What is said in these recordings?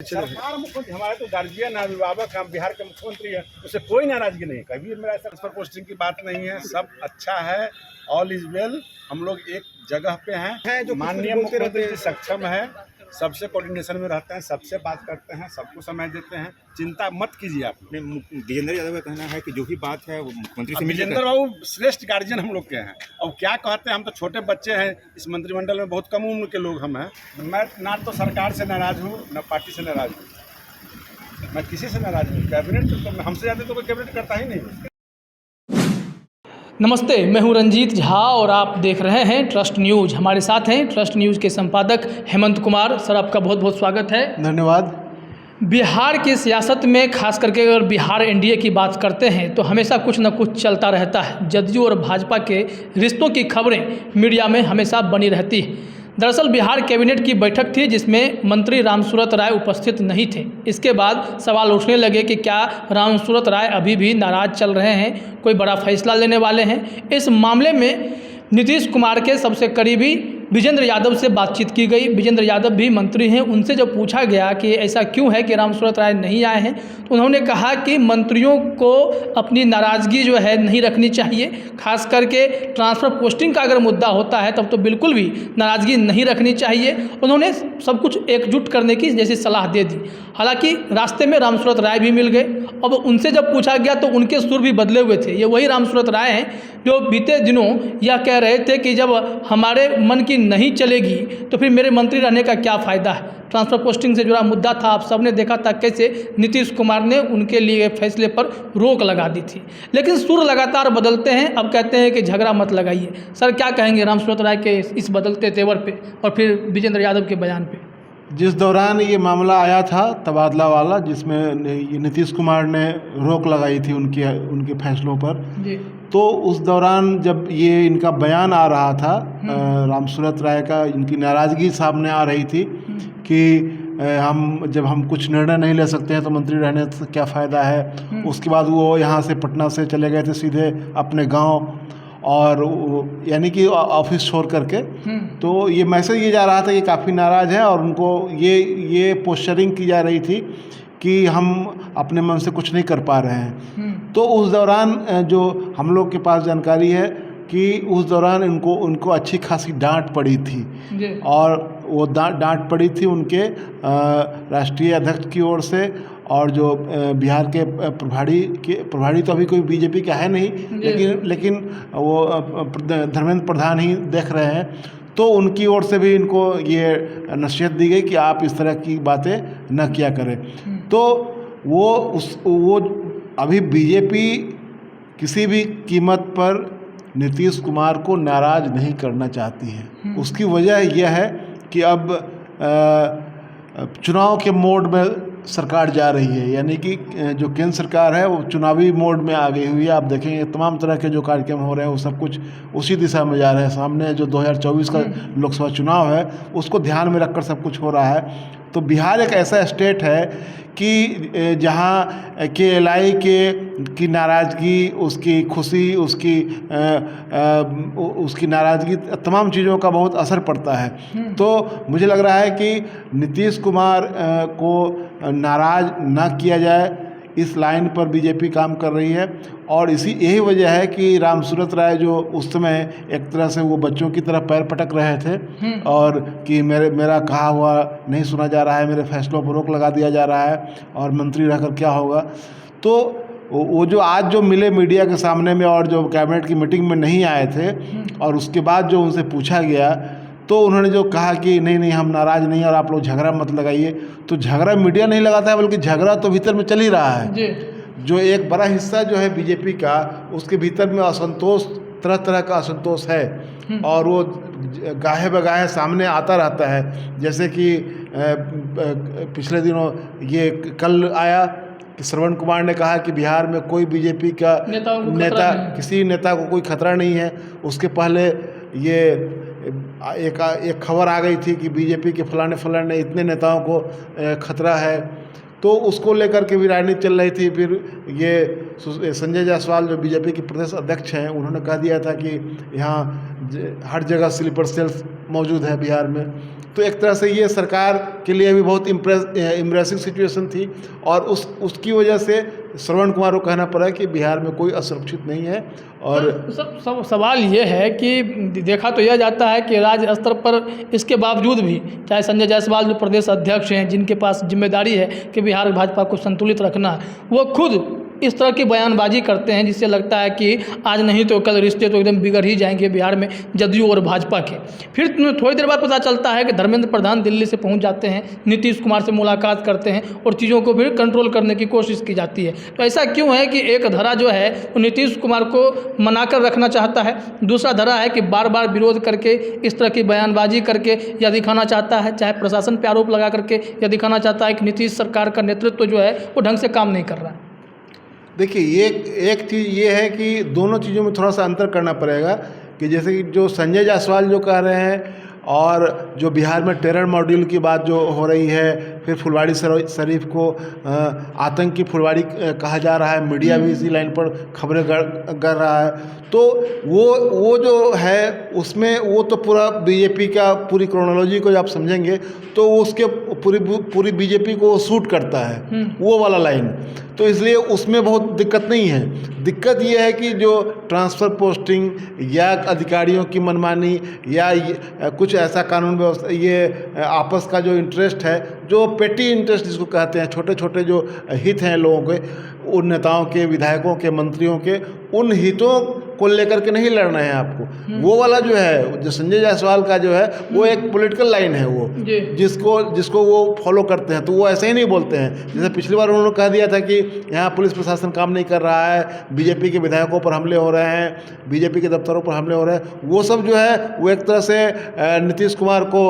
सरकार मुख्यमंत्री हमारे तो गार्जियन है, अभिभावक हम बिहार के मुख्यमंत्री है, उससे कोई नाराजगी नहीं है। कभी मेरा ट्रांसफर पोस्टिंग की बात नहीं है, सब अच्छा है, ऑल इज वेल। हम लोग एक जगह पे हैं जो माननीय मुख्यमंत्री जी सक्षम है, सबसे कोऑर्डिनेशन में रहते हैं, सबसे बात करते हैं, सबको समय देते हैं, चिंता मत कीजिए आप। विजेंद्र यादव का कहना है कि जो भी बात है वो मुख्यमंत्री से विजेंद्र बाबू श्रेष्ठ गार्जियन हम लोग के हैं। और क्या कहते हैं, हम तो छोटे बच्चे हैं, इस मंत्रिमंडल में बहुत कम उम्र के लोग हम हैं। मैं ना तो सरकार से नाराज हूँ, ना पार्टी से नाराज हूँ, मैं किसी से नाराज हूँ। कैबिनेट तो हमसे ज़्यादा तो कोई कैबिनेट करता ही नहीं। नमस्ते, मैं हूं रंजीत झा और आप देख रहे हैं ट्रस्ट न्यूज़। हमारे साथ हैं ट्रस्ट न्यूज़ के संपादक हेमंत कुमार। सर, आपका बहुत बहुत स्वागत है। धन्यवाद। बिहार की सियासत में खास करके अगर बिहार एनडीए की बात करते हैं तो हमेशा कुछ न कुछ चलता रहता है। जदयू और भाजपा के रिश्तों की खबरें मीडिया में हमेशा बनी रहती हैं। दरअसल बिहार कैबिनेट की बैठक थी जिसमें मंत्री रामसूरत राय उपस्थित नहीं थे। इसके बाद सवाल उठने लगे कि क्या रामसूरत राय अभी भी नाराज चल रहे हैं, कोई बड़ा फैसला लेने वाले हैं। इस मामले में नीतीश कुमार के सबसे करीबी विजेंद्र यादव से बातचीत की गई। विजेंद्र यादव भी मंत्री हैं, उनसे जब पूछा गया कि ऐसा क्यों है कि रामसूरत राय नहीं आए हैं, तो उन्होंने कहा कि मंत्रियों को अपनी नाराज़गी जो है नहीं रखनी चाहिए। खास करके ट्रांसफ़र पोस्टिंग का अगर मुद्दा होता है तब तो बिल्कुल भी नाराज़गी नहीं रखनी चाहिए। उन्होंने सब कुछ एकजुट करने की जैसी सलाह दे दी। हालांकि रास्ते में रामसूरत राय भी मिल गए। अब उनसे जब पूछा गया तो उनके सुर भी बदले हुए थे। ये वही रामसूरत राय हैं जो बीते दिनों यह कह रहे थे कि जब हमारे मन की नहीं चलेगी तो फिर मेरे मंत्री रहने का क्या फ़ायदा है। ट्रांसफ़र पोस्टिंग से जुड़ा मुद्दा था, आप सबने देखा था कैसे नीतीश कुमार ने उनके लिए फैसले पर रोक लगा दी थी। लेकिन सुर लगातार बदलते हैं। अब कहते हैं कि झगड़ा मत लगाइए। सर, क्या कहेंगे रामसूरत राय के इस बदलते तेवर पे और फिर विजेंद्र यादव के बयान पे? जिस दौरान ये मामला आया था तबादला वाला, जिसमें नीतीश कुमार ने रोक लगाई थी उनके फैसलों पर जी, तो उस दौरान जब ये इनका बयान आ रहा था, रामसूरत राय का, इनकी नाराज़गी सामने आ रही थी कि हम कुछ निर्णय नहीं ले सकते हैं तो मंत्री रहने से क्या फ़ायदा है। उसके बाद वो यहाँ से पटना से चले गए थे सीधे अपने गांव, और यानी कि ऑफिस छोड़ करके। तो ये मैसेज ये जा रहा था कि काफ़ी नाराज़ हैं और उनको ये पोस्चरिंग की जा रही थी कि हम अपने मन से कुछ नहीं कर पा रहे हैं। तो उस दौरान जो हम लोग के पास जानकारी है कि उस दौरान उनको अच्छी खासी डांट पड़ी थी, और वो डांट पड़ी थी उनके राष्ट्रीय अध्यक्ष की ओर से, और जो बिहार के प्रभारी तो अभी कोई बीजेपी का है नहीं, लेकिन वो धर्मेंद्र प्रधान ही देख रहे हैं। तो उनकी ओर से भी इनको ये नसीहत दी गई कि आप इस तरह की बातें न किया करें। तो वो अभी बीजेपी किसी भी कीमत पर नीतीश कुमार को नाराज़ नहीं करना चाहती है। उसकी वजह यह है कि अब चुनाव के मोड में सरकार जा रही है, यानी कि जो केंद्र सरकार है वो चुनावी मोड में आ गई हुई है। आप देखेंगे तमाम तरह के जो कार्यक्रम हो रहे हैं वो सब कुछ उसी दिशा में जा रहे हैं। सामने जो 2024 का लोकसभा चुनाव है उसको ध्यान में रखकर सब कुछ हो रहा है। तो बिहार एक ऐसा स्टेट है कि जहाँ KLI की नाराज़गी, उसकी खुशी, उसकी नाराज़गी, तमाम चीज़ों का बहुत असर पड़ता है। तो मुझे लग रहा है कि नीतीश कुमार को नाराज़ ना किया जाए, इस लाइन पर बीजेपी काम कर रही है। और यही वजह है कि रामसूरत राय जो उस समय एक तरह से वो बच्चों की तरह पैर पटक रहे थे और कि मेरा कहा हुआ नहीं सुना जा रहा है, मेरे फैसलों पर रोक लगा दिया जा रहा है और मंत्री रहकर क्या होगा। तो वो जो आज जो मिले मीडिया के सामने में और जो कैबिनेट की मीटिंग में नहीं आए थे, और उसके बाद जो उनसे पूछा गया तो उन्होंने जो कहा कि नहीं हम नाराज़ नहीं और आप लोग झगड़ा मत लगाइए। तो झगड़ा मीडिया नहीं लगाता है, बल्कि झगड़ा तो भीतर में चल ही रहा है। जो एक बड़ा हिस्सा जो है बीजेपी का, उसके भीतर में असंतोष, तरह तरह का असंतोष है और वो गाहे बगाहे सामने आता रहता है। जैसे कि पिछले दिनों ये कल आया कि श्रवण कुमार ने कहा कि बिहार में कोई बीजेपी का किसी नेता को कोई खतरा नहीं है। उसके पहले ये एक खबर आ गई थी कि बीजेपी के फलाने इतने नेताओं को खतरा है। तो उसको लेकर के भी राजनीति चल रही थी। फिर ये संजय जायसवाल जो बीजेपी के प्रदेश अध्यक्ष हैं, उन्होंने कह दिया था कि यहाँ हर जगह स्लीपर सेल्स मौजूद है बिहार में। तो एक तरह से ये सरकार के लिए भी बहुत इम्प्रेसिव सिचुएशन थी और उसकी वजह से श्रवण कुमार को कहना पड़ा कि बिहार में कोई असुरक्षित नहीं है। और सब सवाल ये है कि देखा तो यह जाता है कि राज्य स्तर पर इसके बावजूद भी चाहे संजय जायसवाल जो प्रदेश अध्यक्ष हैं, जिनके पास जिम्मेदारी है कि बिहार भाजपा को संतुलित रखना, वो खुद इस तरह की बयानबाजी करते हैं जिससे लगता है कि आज नहीं तो कल रिश्ते तो एकदम बिगड़ ही जाएंगे बिहार में जदयू और भाजपा के। फिर थोड़ी देर बाद पता चलता है कि धर्मेंद्र प्रधान दिल्ली से पहुंच जाते हैं, नीतीश कुमार से मुलाकात करते हैं और चीज़ों को फिर कंट्रोल करने की कोशिश की जाती है। तो ऐसा क्यों है कि एक धरा जो है वो नीतीश कुमार को मनाकर रखना चाहता है, दूसरा धरा है कि बार बार विरोध करके इस तरह की बयानबाजी करके यह दिखाना चाहता है, चाहे प्रशासन पर आरोप लगा करके यह दिखाना चाहता है कि नीतीश सरकार का नेतृत्व जो है वो ढंग से काम नहीं कर रहा है। देखिए, एक चीज़ ये है कि दोनों चीज़ों में थोड़ा सा अंतर करना पड़ेगा कि जैसे कि जो संजय जायसवाल जो कह रहे हैं और जो बिहार में टेरर मॉड्यूल की बात जो हो रही है, फिर फुलवाड़ी शरीफ को आतंकी फुलवाड़ी कहा जा रहा है, मीडिया भी इसी लाइन पर खबरें कर रहा है, तो वो जो है उसमें वो तो पूरा बीजेपी का पूरी क्रोनोलॉजी को जब आप समझेंगे तो उसके पूरी बीजेपी को सूट करता है वो वाला लाइन। तो इसलिए उसमें बहुत दिक्कत नहीं है। दिक्कत ये है कि जो ट्रांसफ़र पोस्टिंग या अधिकारियों की मनमानी या कुछ ऐसा कानून व्यवस्था, ये आपस का जो इंटरेस्ट है, जो पेटी इंटरेस्ट जिसको कहते हैं, छोटे छोटे जो हित हैं लोगों के, उन नेताओं के, विधायकों के, मंत्रियों के, उन हितों को लेकर के नहीं लड़ना है आपको। वो वाला जो है, जो संजय जायसवाल का जो है, वो एक पॉलिटिकल लाइन है वो, जिसको वो फॉलो करते हैं। तो वो ऐसे ही नहीं बोलते हैं। जैसे पिछली बार उन्होंने कह दिया था कि यहाँ पुलिस प्रशासन काम नहीं कर रहा है, बीजेपी के विधायकों पर हमले हो रहे हैं, बीजेपी के दफ्तरों पर हमले हो रहे हैं, वो सब जो है वो एक तरह से नीतीश कुमार को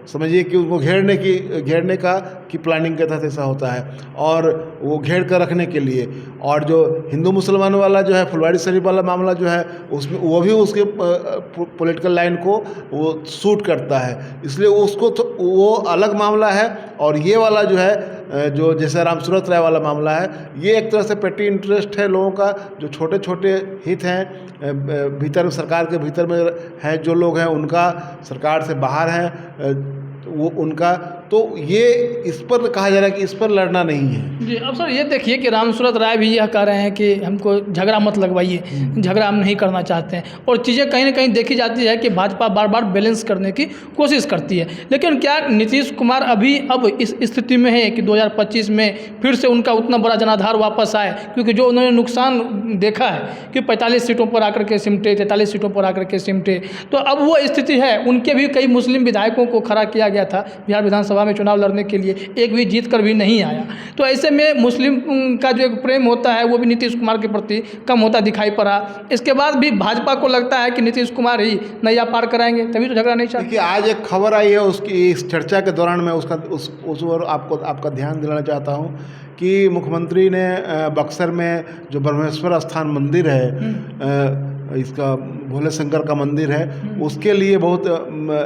समझिए कि उनको घेरने की प्लानिंग के तहत ऐसा होता है, और वो घेर कर रखने के लिए। और जो हिंदू मुसलमान वाला जो है, फुलवाड़ी शरीफ वाला मामला जो है, उसमें वो भी उसके पॉलिटिकल लाइन को वो सूट करता है, इसलिए उसको तो वो अलग मामला है। और ये वाला जो है, जो जैसे रामसूरत राय वाला मामला है, ये एक तरह से पेटी इंटरेस्ट है लोगों का, जो छोटे छोटे हित हैं भीतर, सरकार के भीतर में हैं जो लोग हैं, उनका, सरकार से बाहर हैं वो उनका। तो ये इस पर कहा जा रहा है कि इस पर लड़ना नहीं है। जी, अब सर ये देखिए कि रामसूरत राय भी यह कह रहे हैं कि हमको झगड़ा मत लगवाइए, झगड़ा हम नहीं करना चाहते हैं, और चीज़ें कहीं ना कहीं देखी जाती है कि भाजपा बार बार बैलेंस करने की कोशिश करती है। लेकिन क्या नीतीश कुमार अब इस स्थिति में है कि 2025 में फिर से उनका उतना बड़ा जनाधार वापस आए? क्योंकि जो उन्होंने नुकसान देखा है कि 45 सीटों पर आकर के सिमटे, 43 सीटों पर आकर के सिमटे, तो अब वो स्थिति है। उनके भी कई मुस्लिम विधायकों को खड़ा किया गया था बिहार विधानसभा में चुनाव लड़ने के लिए, एक भी जीत कर भी नहीं आया। तो ऐसे में मुस्लिम का जो एक प्रेम होता है वो भी नीतीश कुमार के प्रति कम होता दिखाई पड़ा। इसके बाद भी भाजपा को लगता है कि नीतीश कुमार ही नैया पार कराएंगे, तभी तो झगड़ा नहीं चाहते। देखिए, आज एक खबर आई है, उसकी इस चर्चा के दौरान मैं उस ओर आपका ध्यान दिलाना चाहता हूँ कि मुख्यमंत्री ने बक्सर में जो ब्रह्मेश्वर स्थान मंदिर है, इसका भोले शंकर का मंदिर है, उसके लिए बहुत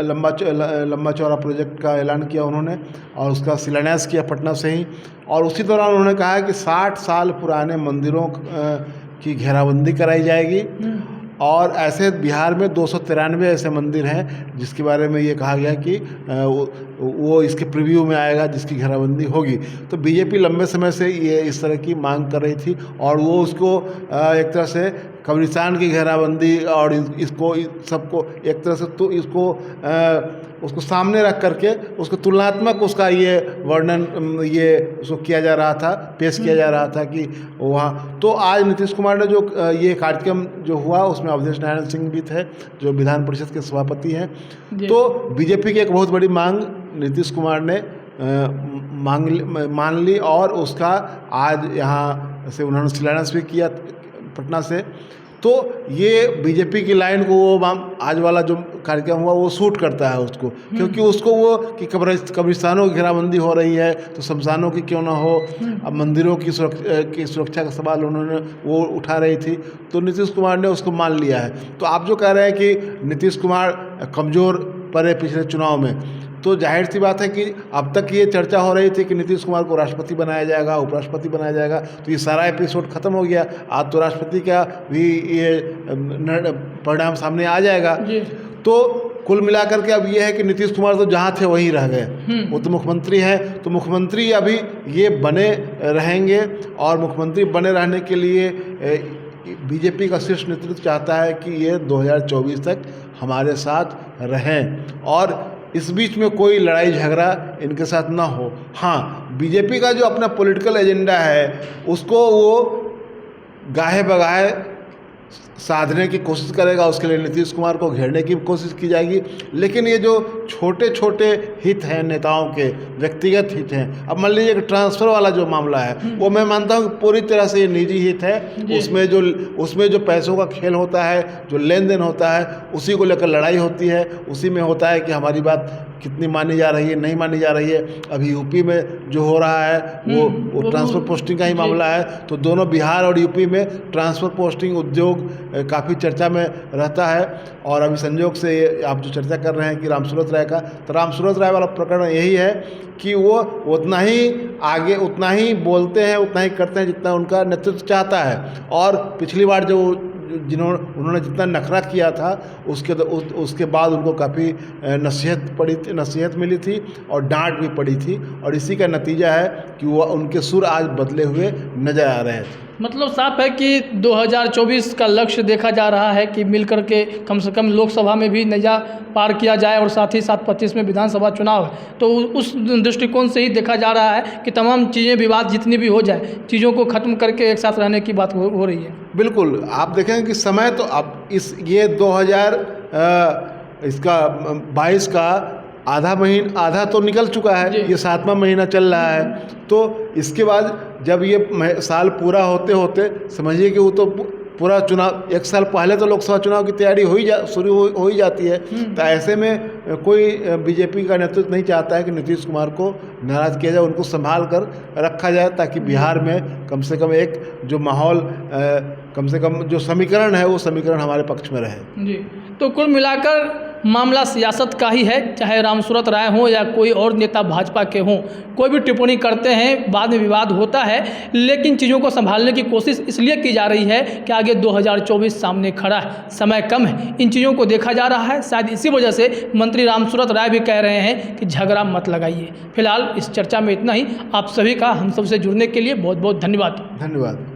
लंबा चौड़ा प्रोजेक्ट का ऐलान किया उन्होंने, और उसका शिलान्यास किया पटना से ही। और उसी दौरान उन्होंने कहा कि 60 साल पुराने मंदिरों की घेराबंदी कराई जाएगी, और ऐसे बिहार में 293 ऐसे मंदिर हैं जिसके बारे में ये कहा गया कि वो इसके प्रीव्यू में आएगा, जिसकी घेराबंदी होगी। तो बीजेपी लंबे समय से ये इस तरह की मांग कर रही थी, और वो उसको एक तरह से कब्रिस्तान की घेराबंदी और इसको सबको एक तरह से तो उसको सामने रख करके उसको तुलनात्मक उसका ये वर्णन ये उसको किया जा रहा था, पेश किया जा रहा था कि वहाँ। तो आज नीतीश कुमार ने जो ये कार्यक्रम जो हुआ उसमें अवधेश नारायण सिंह भी थे जो विधान परिषद के सभापति हैं। तो बीजेपी की एक बहुत बड़ी मांग नीतीश कुमार ने मान ली, और उसका आज यहाँ से उन्होंने शिलान्यास भी किया पटना से। तो ये बीजेपी की लाइन को वो आज वाला जो कार्यक्रम हुआ वो सूट करता है उसको, क्योंकि उसको वो कि कब्रिस्तानों की घेराबंदी हो रही है तो शमशानों की क्यों ना हो, अब मंदिरों की सुरक्षा का सवाल उन्होंने वो उठा रही थी, तो नीतीश कुमार ने उसको मान लिया है। तो आप जो कह रहे हैं कि नीतीश कुमार कमज़ोर पड़े पिछले चुनाव में, तो जाहिर सी बात है कि अब तक ये चर्चा हो रही थी कि नीतीश कुमार को राष्ट्रपति बनाया जाएगा, उपराष्ट्रपति बनाया जाएगा, तो ये सारा एपिसोड खत्म हो गया। आज तो राष्ट्रपति का भी ये परिणाम सामने आ जाएगा। तो कुल मिलाकर के अब ये है कि नीतीश कुमार तो जहाँ थे वहीं रह गए। वो तो मुख्यमंत्री हैं, तो मुख्यमंत्री अभी ये बने रहेंगे और मुख्यमंत्री बने रहने के लिए बीजेपी का शीर्ष नेतृत्व चाहता है कि ये 2024 तक हमारे साथ रहें और इस बीच में कोई लड़ाई झगड़ा इनके साथ ना हो। हाँ, बीजेपी का जो अपना पॉलिटिकल एजेंडा है उसको वो गाहे बगाहे साधने की कोशिश करेगा, उसके लिए नीतीश कुमार को घेरने की कोशिश की जाएगी। लेकिन ये जो छोटे छोटे हित हैं नेताओं के, व्यक्तिगत हित हैं, अब मान लीजिए कि ट्रांसफ़र वाला जो मामला है वो मैं मानता हूँ कि पूरी तरह से ये निजी हित है। उसमें जो पैसों का खेल होता है, जो लेन देन होता है, उसी को लेकर लड़ाई होती है। उसी में होता है कि हमारी बात कितनी मानी जा रही है, नहीं मानी जा रही है। अभी यूपी में जो हो रहा है वो ट्रांसफ़र पोस्टिंग का ही मामला है। तो दोनों बिहार और यूपी में ट्रांसफ़र पोस्टिंग उद्योग काफ़ी चर्चा में रहता है। और अभी संयोग से आप जो चर्चा कर रहे हैं कि रामसूरत राय का, तो रामसूरत राय वाला प्रकरण यही है कि वो उतना ही बोलते हैं, उतना ही करते हैं जितना उनका नेतृत्व चाहता है। और पिछली बार जो उन्होंने जितना नखरा किया था उसके बाद उनको काफ़ी नसीहत मिली थी और डांट भी पड़ी थी। और इसी का नतीजा है कि वो उनके सुर आज बदले हुए नजर आ रहे हैं। मतलब साफ है कि 2024 का लक्ष्य देखा जा रहा है कि मिलकर के कम से कम लोकसभा में भी नया पार किया जाए और साथ ही साथ 25 में विधानसभा चुनाव है। तो उस दृष्टिकोण से ही देखा जा रहा है कि तमाम चीज़ें, विवाद जितनी भी हो जाए, चीज़ों को ख़त्म करके एक साथ रहने की बात हो रही है। बिल्कुल, आप देखेंगे कि समय तो अब ये 2022 का आधा तो निकल चुका है, ये 7वां महीना चल रहा है। तो इसके बाद जब ये साल पूरा होते होते समझिए कि वो तो पूरा चुनाव, एक साल पहले तो लोकसभा चुनाव की तैयारी शुरू हो ही जाती है। तो ऐसे में कोई बीजेपी का नेतृत्व नहीं चाहता है कि नीतीश कुमार को नाराज़ किया जाए, उनको संभाल कर रखा जाए ताकि बिहार में कम से कम एक जो माहौल, कम से कम जो समीकरण है वो समीकरण हमारे पक्ष में रहे। जी, तो कुल मिलाकर मामला सियासत का ही है, चाहे रामसूरत राय हों या कोई और नेता भाजपा के हों, कोई भी टिप्पणी करते हैं, बाद में विवाद होता है। लेकिन चीज़ों को संभालने की कोशिश इसलिए की जा रही है कि आगे 2024 सामने खड़ा है, समय कम है, इन चीज़ों को देखा जा रहा है। शायद इसी वजह से मंत्री रामसूरत राय भी कह रहे हैं कि झगड़ा मत लगाइए। फिलहाल इस चर्चा में इतना ही। आप सभी का हम सबसे जुड़ने के लिए बहुत बहुत धन्यवाद।